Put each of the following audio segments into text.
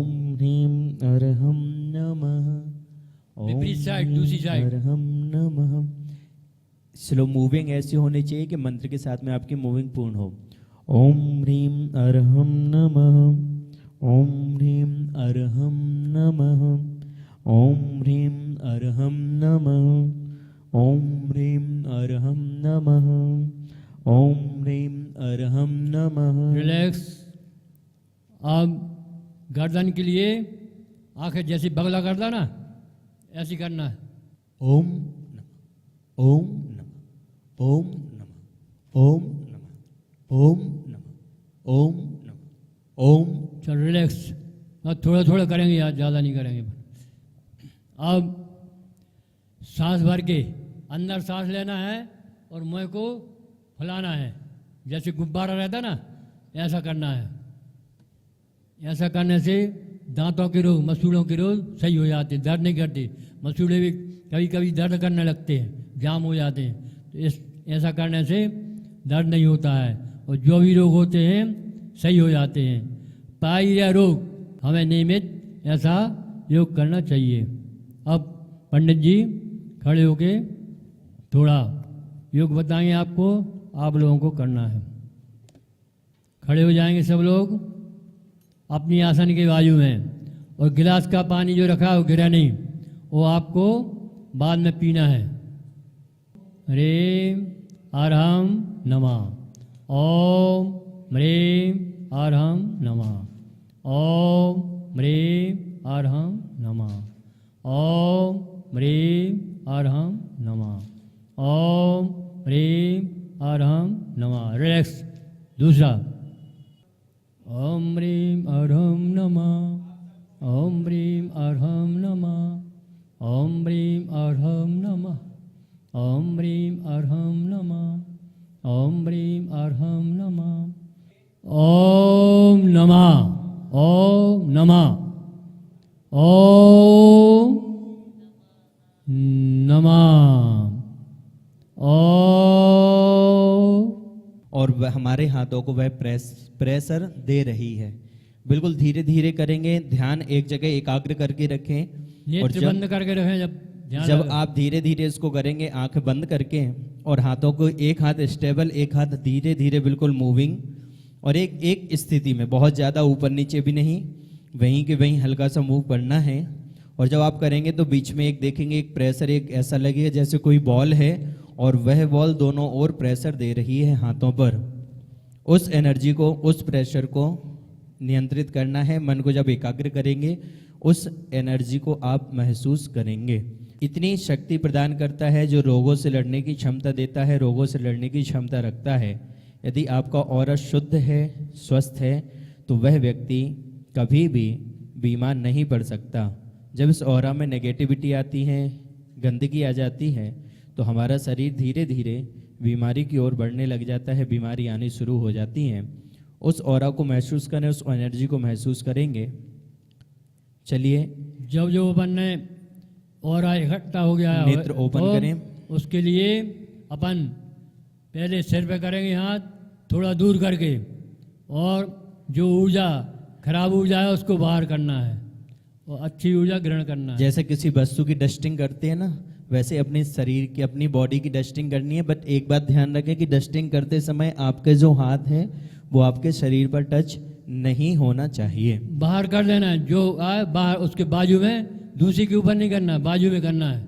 ओम ह्रीं अर्हं नमः। विपरीत साइड, दूसरी साइड। अर्हं नमः। स्लो मूविंग ऐसी होनी चाहिए कि मंत्र के साथ में आपकी मूविंग पूर्ण हो। ओम ह्रीं अर्हं नमः। ओम ह्रीं अर्हं नमः। ओम ह्रीं अर्हं नमः। ओम ह्रीं अर्हं नमः। ओम ह्रीं अर्हं नमः। रिलैक्स। अब गर्दन के लिए आंखें जैसी बगला करता ना, ऐसी करना है। ओम नमः। ओम नमः। ओम नमः। ओम नमः। ओम नमः। ओम नमः। ओम। चल रिलैक्स। बस थोड़ा थोड़ा करेंगे यार, ज़्यादा नहीं करेंगे। अब सांस भर के अंदर सांस लेना है और मुंह को फुलाना है, जैसे गुब्बारा रहता ना, ऐसा करना है। ऐसा करने से दांतों के रोग, मसूड़ों के रोग सही हो जाते हैं, दर्द नहीं करते। मसूड़े भी कभी कभी दर्द करने लगते हैं, जाम हो जाते हैं। तो ऐसा करने से दर्द नहीं होता है और जो भी रोग होते हैं सही हो जाते हैं। पाइरिया रोग हमें नियमित ऐसा योग करना चाहिए। अब पंडित जी खड़े होके थोड़ा योग बताएंगे आपको, आप लोगों को करना है। खड़े हो जाएंगे सब लोग अपनी आसन के बाजू में, और गिलास का पानी जो रखा है वो गिरा नहीं, वो आपको बाद में पीना है। ह्रीं अर्हं नमः। ओम ह्रीं अर्हं नमः। ओम ह्रीं अर्हं नमः। ओम ह्रीं अर्हं नमः। ओम ह्रीं अर्हं नमः। रिलैक्स। दूसरा। ओम ह्रीं अर्हं नमः। ओम ह्रीं अर्हं नमः। ओम ह्रीं अर्हं नमः। ओम ह्रीं अर्हं नमः। ओम ह्रीं अर्हं नमः। ओम नमः। ओम नमः। ओम नमः। ओम। और वह हमारे हाथों को वह प्रेशर दे रही है। बिल्कुल धीरे धीरे करेंगे, ध्यान एक जगह एकाग्र करके रखें। और नेत्र बंद करके रखें। जब आप धीरे धीरे इसको करेंगे आंख बंद करके, और हाथों को एक हाथ स्टेबल, एक हाथ धीरे धीरे बिल्कुल मूविंग, और एक स्थिति में, बहुत ज़्यादा ऊपर नीचे भी नहीं, वहीं के वहीं हल्का सा मूव करना है। और जब आप करेंगे तो बीच में एक देखेंगे, एक प्रेशर, एक ऐसा लगेगा जैसे कोई बॉल है और वह बॉल दोनों ओर प्रेशर दे रही है हाथों पर। उस एनर्जी को, उस प्रेशर को नियंत्रित करना है। मन को जब एकाग्र करेंगे उस एनर्जी को आप महसूस करेंगे। इतनी शक्ति प्रदान करता है जो रोगों से लड़ने की क्षमता देता है, रोगों से लड़ने की क्षमता रखता है। यदि आपका ऑरा शुद्ध है, स्वस्थ है, तो वह व्यक्ति कभी भी बीमार नहीं पड़ सकता। जब इस ऑरा में नेगेटिविटी आती है, गंदगी आ जाती है, तो हमारा शरीर धीरे धीरे बीमारी की ओर बढ़ने लग जाता है, बीमारी आनी शुरू हो जाती हैं। उस ऑरा को महसूस करें, उस एनर्जी को महसूस करेंगे। चलिए, जब जो बनने ऑरा इकट्ठा हो गया है, नेत्र ओपन करें। उसके लिए अपन पहले सिर पे करेंगे हाथ थोड़ा दूर करके, और जो ऊर्जा, खराब ऊर्जा है उसको बाहर करना है और अच्छी ऊर्जा ग्रहण करना है। जैसे किसी वस्तु की डस्टिंग करते हैं ना, वैसे अपने शरीर की, अपनी बॉडी की डस्टिंग करनी है। बट एक बात ध्यान रखें कि डस्टिंग करते समय आपके जो हाथ हैं वो आपके शरीर पर टच नहीं होना चाहिए। बाहर कर देना है, जो आए बाहर, उसके बाजू में, दूसरी के ऊपर नहीं करना है, बाजू में करना है।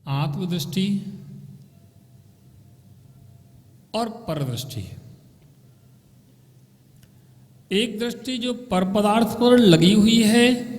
आत्मदृष्टि और परदृष्टि। एक दृष्टि जो पर पदार्थ पर लगी हुई है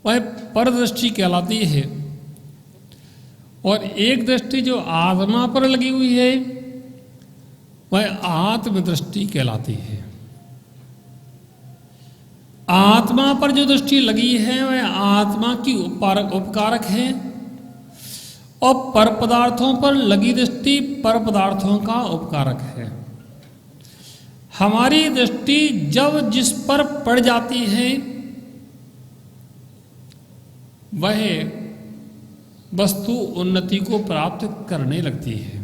वह परदृष्टि कहलाती है, और एक दृष्टि जो आत्मा पर लगी हुई है वह आत्मदृष्टि कहलाती है। आत्मा पर जो दृष्टि लगी है वह आत्मा की उपकारक है, और पर पदार्थों पर लगी दृष्टि पर पदार्थों का उपकारक है। हमारी दृष्टि जब जिस पर पड़ जाती है वह वस्तु उन्नति को प्राप्त करने लगती है।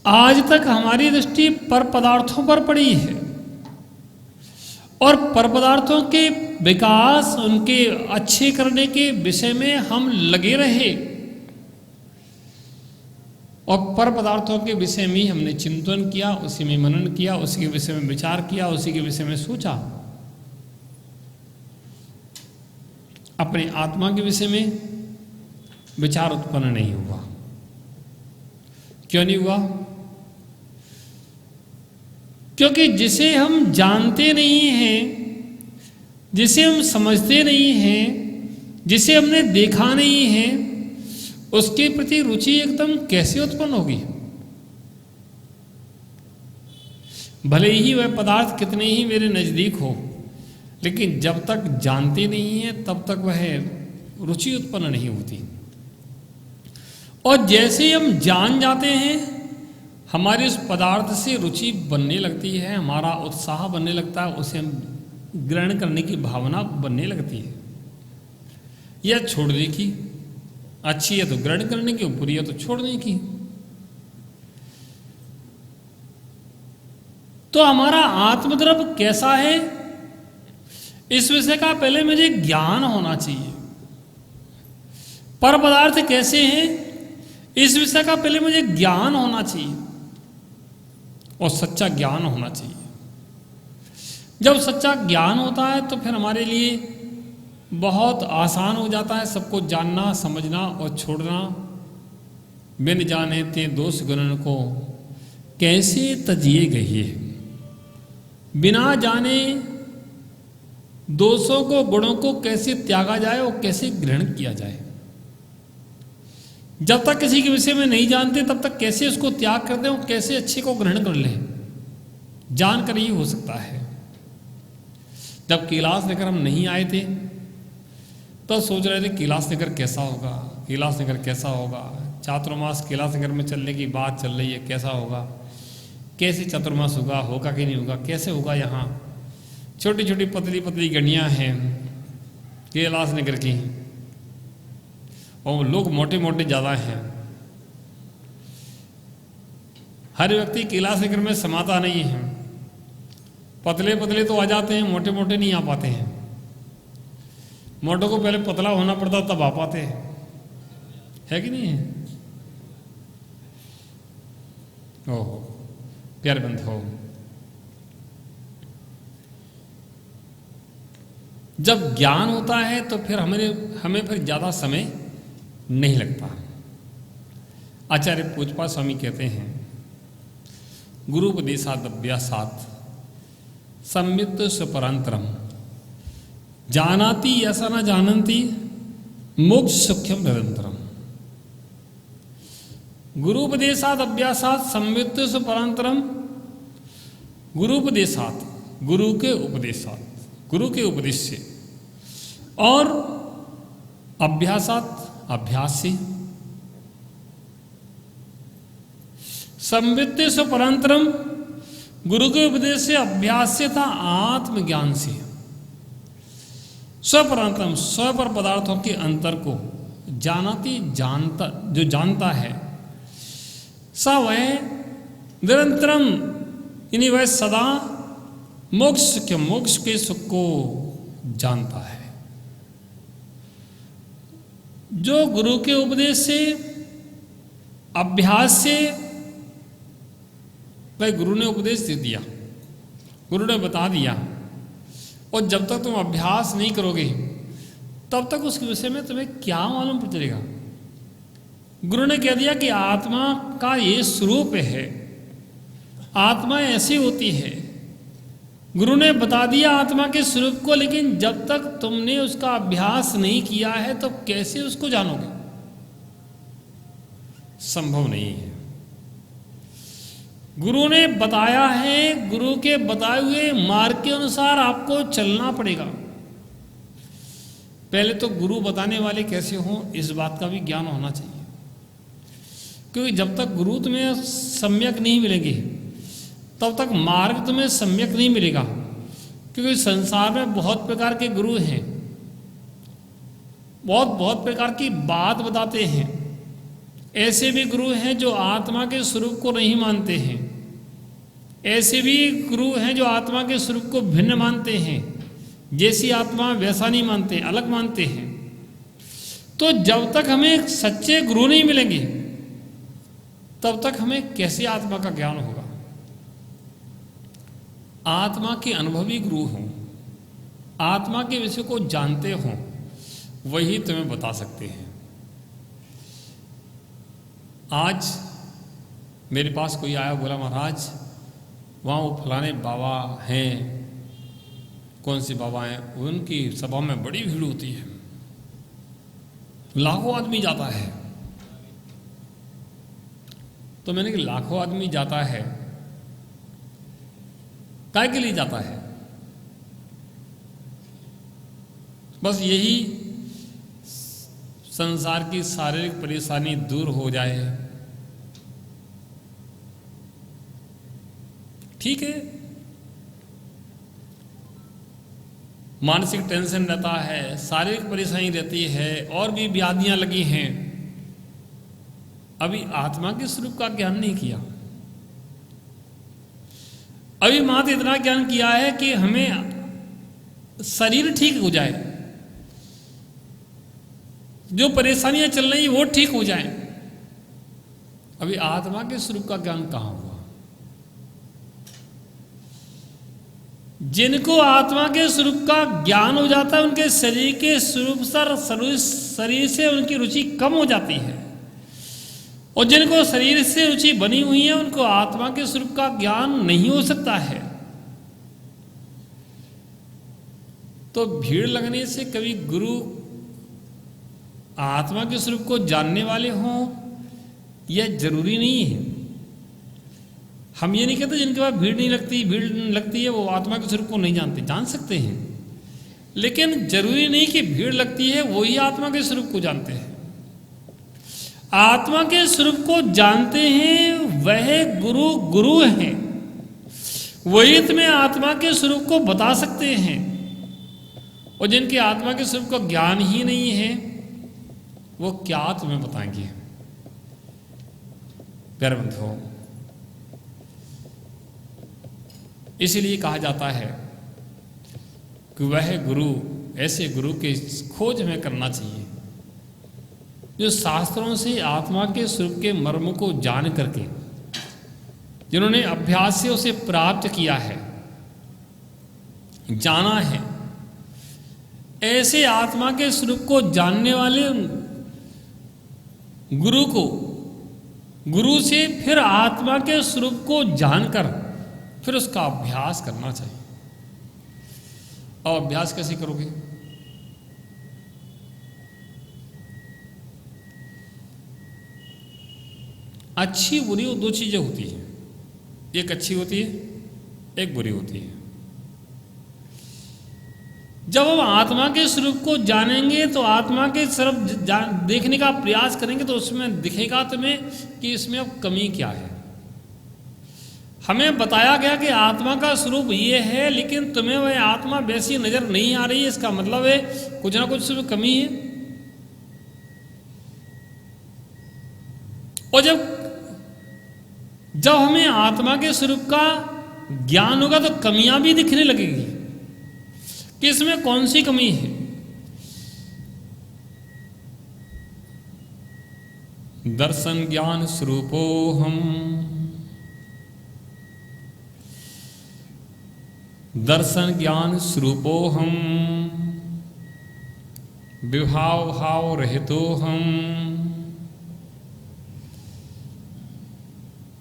आज तक हमारी दृष्टि पर पदार्थों पर पड़ी है और पर पदार्थों के विकास, उनके अच्छे करने के विषय में हम लगे रहे और पर पदार्थों के विषय में हमने चिंतन किया, उसी में मनन किया, उसी के विषय में विचार किया, उसी के विषय में सोचा। अपने आत्मा के विषय में विचार उत्पन्न नहीं हुआ। क्यों नहीं हुआ? क्योंकि जिसे हम जानते नहीं हैं, जिसे हम समझते नहीं हैं, जिसे हमने देखा नहीं है, उसके प्रति रुचि एकदम कैसे उत्पन्न होगी? भले ही वह पदार्थ कितने ही मेरे नजदीक हो, लेकिन जब तक जानते नहीं है तब तक वह रुचि उत्पन्न नहीं होती। और जैसे हम जान जाते हैं, हमारे उस पदार्थ से रुचि बनने लगती है, हमारा उत्साह बनने लगता है, उसे हम ग्रहण करने की भावना बनने लगती है, या छोड़ने की। अच्छी है तो ग्रहण करने की, बुरी है तो छोड़ने की। तो हमारा आत्मद्रव कैसा है, इस विषय का पहले मुझे ज्ञान होना चाहिए। पर पदार्थ कैसे हैं, इस विषय का पहले मुझे ज्ञान होना चाहिए और सच्चा ज्ञान होना चाहिए। जब सच्चा ज्ञान होता है तो फिर हमारे लिए बहुत आसान हो जाता है सबको जानना, समझना और छोड़ना। बिन जाने ते दोष गुणन को कैसे तजिए गई, बिना जाने दोषों को, गुणों को कैसे त्यागा जाए और कैसे ग्रहण किया जाए। जब तक किसी के विषय में नहीं जानते तब तक कैसे उसको त्याग कर दें और कैसे अच्छे को ग्रहण कर लें, जानकर ही हो सकता है। जब कैलाश नगर हम नहीं आए थे तो सोच रहे थे कैलाश नगर कैसा होगा, कैलाश नगर कैसा होगा। चातुर्मास कैलाश नगर में चलने की बात चल रही है, कैसा होगा, कैसे चातुर्मास होगा, होगा कि नहीं होगा, कैसे होगा। यहाँ छोटी छोटी पतली पतली गड़ियाँ हैं कैलाश नगर की, और लोग मोटे मोटे ज़्यादा हैं। हर व्यक्ति कैलाश नगर में समाता नहीं है। पतले पतले तो आ जाते हैं, मोटे मोटे नहीं आ पाते हैं। मोटों को पहले पतला होना पड़ता तब आ पाते हैं, है कि नहीं है? ओहो प्यारे बंधुओं, जब ज्ञान होता है तो फिर हमें फिर ज़्यादा समय नहीं लगता। आचार्य पूजपा स्वामी कहते हैं, गुरुपदेशाद अभ्यासात संवित स्वपरांतरम जानाति ऐसा न जानन्ति मोक्ष सुख्यम निरंतरम। गुरुपदेशाद अभ्यासात संवित स्वपरांतरम, गुरुपदेशात, गुरु के उपदेशात, गुरु के उपदेश से, और अभ्यासात, अभ्यास से, संवित्त स्वपरांतरम, गुरु के उपदेश से, अभ्यास से था आत्मज्ञान से। स्वपरांतरम, स्व पर पदार्थों के अंतर को जानाती, जानता, जो जानता है, स वह निरंतरम, यानी वह सदा मोक्ष के, मोक्ष के सुख को जानता है। जो गुरु के उपदेश से, अभ्यास से, भाई गुरु ने उपदेश दे दिया, गुरु ने बता दिया, और जब तक तुम अभ्यास नहीं करोगे तब तक उसके विषय में तुम्हें क्या मालूम पड़ चलेगा। गुरु ने कह दिया कि आत्मा का ये स्वरूप है, आत्मा ऐसी होती है। गुरु ने बता दिया आत्मा के स्वरूप को, लेकिन जब तक तुमने उसका अभ्यास नहीं किया है तो कैसे उसको जानोगे? संभव नहीं है। गुरु ने बताया है, गुरु के बताए हुए मार्ग के अनुसार आपको चलना पड़ेगा। पहले तो गुरु बताने वाले कैसे हों, इस बात का भी ज्ञान होना चाहिए, क्योंकि जब तक गुरु तुम्हें सम्यक नहीं मिलेंगे तब तक मार्ग तुम्हें सम्यक नहीं मिलेगा। क्योंकि संसार में बहुत प्रकार के गुरु हैं, बहुत प्रकार की बात बताते हैं, ऐसे भी गुरु हैं जो आत्मा के स्वरूप को नहीं मानते हैं, ऐसे भी गुरु हैं जो आत्मा के स्वरूप को भिन्न मानते हैं, जैसी आत्मा वैसा नहीं मानते, अलग मानते हैं। तो जब तक हमें सच्चे गुरु नहीं मिलेंगे तब तक हमें कैसे आत्मा का ज्ञान होगा। आत्मा के अनुभवी गुरु हों, आत्मा के विषय को जानते हों, वही तुम्हें बता सकते हैं। आज मेरे पास कोई आया, बोला महाराज वहाँ वो फलाने बाबा हैं। कौन से बाबा हैं? उनकी सभा में बड़ी भीड़ होती है, लाखों आदमी जाता है। तो मैंने कहा लाखों आदमी जाता है, काय के लिए जाता है? बस यही संसार की शारीरिक परेशानी दूर हो जाए। ठीक है, मानसिक टेंशन रहता है, शारीरिक परेशानी रहती है, और भी व्याधियां लगी हैं, अभी आत्मा के स्वरूप का ज्ञान नहीं किया। अभी मात्र इतना ज्ञान किया है कि हमें शरीर ठीक हो जाए, जो परेशानियां चल रही वो ठीक हो जाएं। अभी आत्मा के स्वरूप का ज्ञान कहां हुआ? जिनको आत्मा के स्वरूप का ज्ञान हो जाता है, उनके शरीर के स्वरूप शरीर से उनकी रुचि कम हो जाती है, और जिनको शरीर से रुचि बनी हुई है उनको आत्मा के स्वरूप का ज्ञान नहीं हो सकता है। तो भीड़ लगने से कभी गुरु आत्मा के स्वरूप को जानने वाले हों, यह जरूरी नहीं है। हम ये नहीं कहते जिनके पास भीड़ लगती है वो आत्मा के स्वरूप को नहीं जानते, जान सकते हैं, लेकिन जरूरी नहीं कि भीड़ लगती है वही आत्मा के स्वरूप को जानते हैं। आत्मा के स्वरूप को जानते हैं वह गुरु हैं, वही तुम्हें आत्मा के स्वरूप को बता सकते हैं। और जिनके आत्मा के स्वरूप का ज्ञान ही नहीं है वो क्या तुम्हें बताएंगे? प्यारे बंधुओं, इसलिए कहा जाता है कि वह गुरु, ऐसे गुरु के खोज हमें करना चाहिए जो शास्त्रों से आत्मा के स्वरूप के मर्म को जान करके, जिन्होंने अभ्यास से उसे प्राप्त किया है, जाना है। ऐसे आत्मा के स्वरूप को जानने वाले गुरु को, गुरु से फिर आत्मा के स्वरूप को जानकर फिर उसका अभ्यास करना चाहिए। और अभ्यास कैसे करोगे? अच्छी बुरी दो चीजें होती हैं, एक अच्छी होती है, एक बुरी होती है। जब हम आत्मा के स्वरूप को जानेंगे तो आत्मा के तरफ देखने का प्रयास करेंगे तो उसमें दिखेगा तुम्हें कि इसमें अब कमी क्या है। हमें बताया गया कि आत्मा का स्वरूप ये है, लेकिन तुम्हें वह आत्मा वैसी नजर नहीं आ रही है, इसका मतलब है कुछ ना कुछ उसमें कमी है। और जब हमें आत्मा के स्वरूप का ज्ञान होगा तो कमियां भी दिखने लगेगी कि इसमें कौन सी कमी है। दर्शन ज्ञान स्वरूपो हम, दर्शन ज्ञान स्वरूपो हम, विभाव भाव रहितो हम,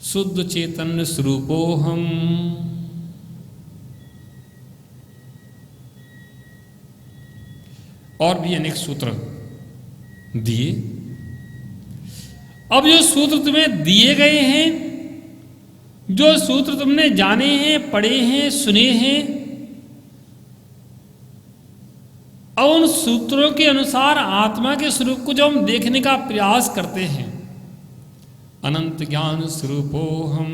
शुद्ध चैतन्य स्वरूपो हम। और भी अनेक सूत्र दिए। अब जो सूत्र तुम्हें दिए गए हैं, जो सूत्र तुमने जाने हैं, पढ़े हैं, सुने हैं, अब उन सूत्रों के अनुसार आत्मा के स्वरूप को जब हम देखने का प्रयास करते हैं, अनंत ज्ञान स्वरूपो हम,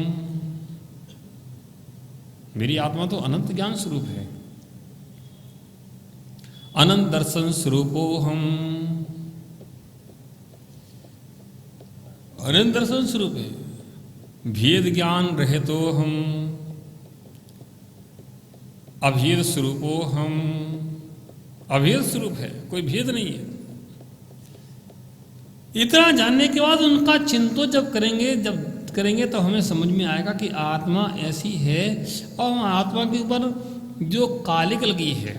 मेरी आत्मा तो अनंत ज्ञान स्वरूप है, अनंत दर्शन स्वरूपो हम, अनंत दर्शन स्वरूप है। भेद ज्ञान रहे तो हम अभेद स्वरूपो हम, अभेद स्वरूप है, कोई भेद नहीं है। इतना जानने के बाद उनका चिंतन जब करेंगे तो हमें समझ में आएगा कि आत्मा ऐसी है और हम आत्मा के ऊपर जो कालिक लगी है,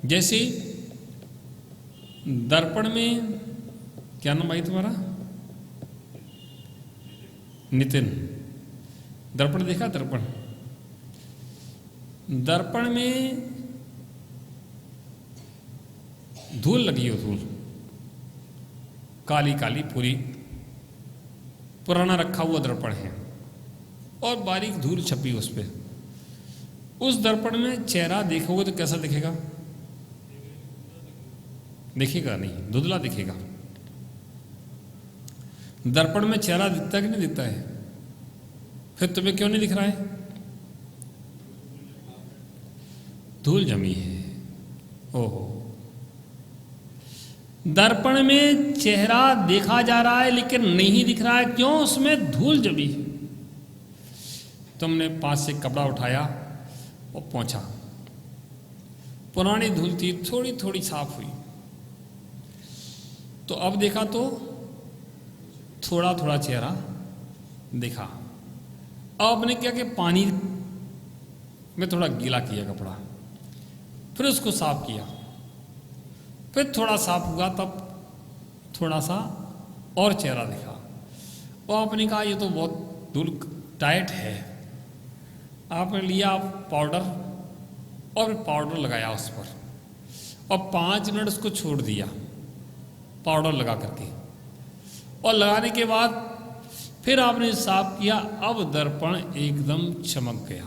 जैसे दर्पण में, क्या नाम भाई तुम्हारा? नितिन। दर्पण देखा? दर्पण में धूल लगी हो, धूल काली काली पूरी, पुराना रखा हुआ दर्पण है और बारीक धूल छपी उस पर। उस दर्पण में चेहरा देखोगे तो कैसा दिखेगा? दिखेगा नहीं, धुंधला दिखेगा। दर्पण में चेहरा दिखता है कि नहीं दिखता है? फिर तुम्हें क्यों नहीं दिख रहा है? धूल जमी है। ओहो, दर्पण में चेहरा देखा जा रहा है लेकिन नहीं दिख रहा है, क्यों? उसमें धूल जमी है। तुमने पास से कपड़ा उठाया और पोंछा, पुरानी धूल थी, थोड़ी थोड़ी साफ हुई, तो अब देखा तो थोड़ा थोड़ा चेहरा दिखा। अब आपने क्या कि पानी में थोड़ा गीला किया कपड़ा, फिर उसको साफ किया, फिर थोड़ा साफ हुआ, तब थोड़ा सा और चेहरा दिखा। और आपने कहा ये तो बहुत धूल टाइट है। आपने लिया पाउडर और पाउडर लगाया उस पर और 5 मिनट उसको छोड़ दिया पाउडर लगा करके, और लगाने के बाद फिर आपने साफ किया। अब दर्पण एकदम चमक गया।